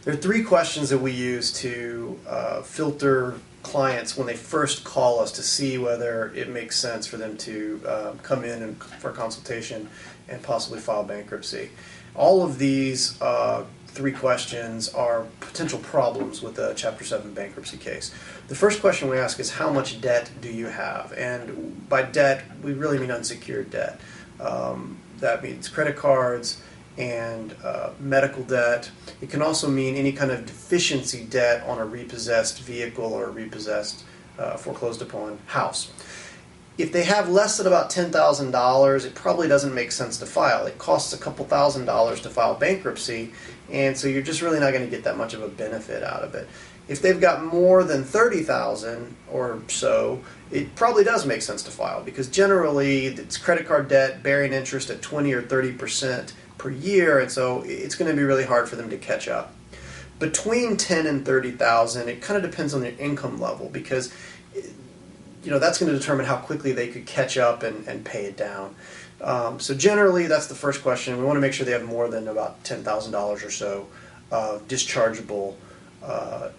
There are three questions that we use to filter clients when they first call us to see whether it makes sense for them to come in and, for a consultation and possibly file bankruptcy. All of these three questions are potential problems with a Chapter 7 bankruptcy case. The first question we ask is, how much debt do you have? And by debt, we really mean unsecured debt. That means credit cards and medical debt. It can also mean any kind of deficiency debt on a repossessed vehicle or a repossessed, foreclosed upon house. If they have less than about $10,000, it probably doesn't make sense to file. It costs a couple $1,000s to file bankruptcy, and so you're just really not going to get that much of a benefit out of it. If they've got more than $30,000 or so, it probably does make sense to file, because generally it's credit card debt bearing interest at 20 or 30% per year, and so it's going to be really hard for them to catch up. Between 10 and 30,000, it kind of depends on their income level, because that's going to determine how quickly they could catch up and pay it down. So generally, that's the first question. We want to make sure they have more than about $10,000 or so of dischargeable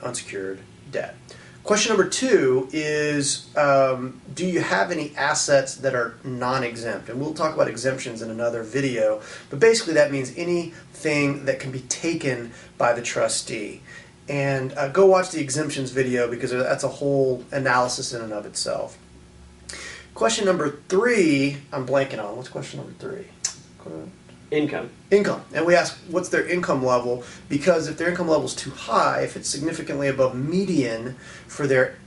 unsecured debt. Question number two is, do you have any assets that are non-exempt? And we'll talk about exemptions in another video, but basically that means anything that can be taken by the trustee. And go watch the exemptions video, because that's a whole analysis in and of itself. Question number three, I'm blanking on. What's question number three? Income. Income. And we ask, what's their income level? Because if their income level is too high, if it's significantly above median for their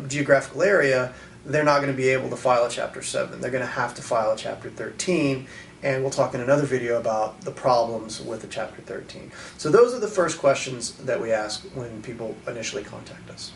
geographical area, they're not going to be able to file a Chapter 7. They're going to have to file a Chapter 13. And we'll talk in another video about the problems with a Chapter 13. So those are the first questions that we ask when people initially contact us.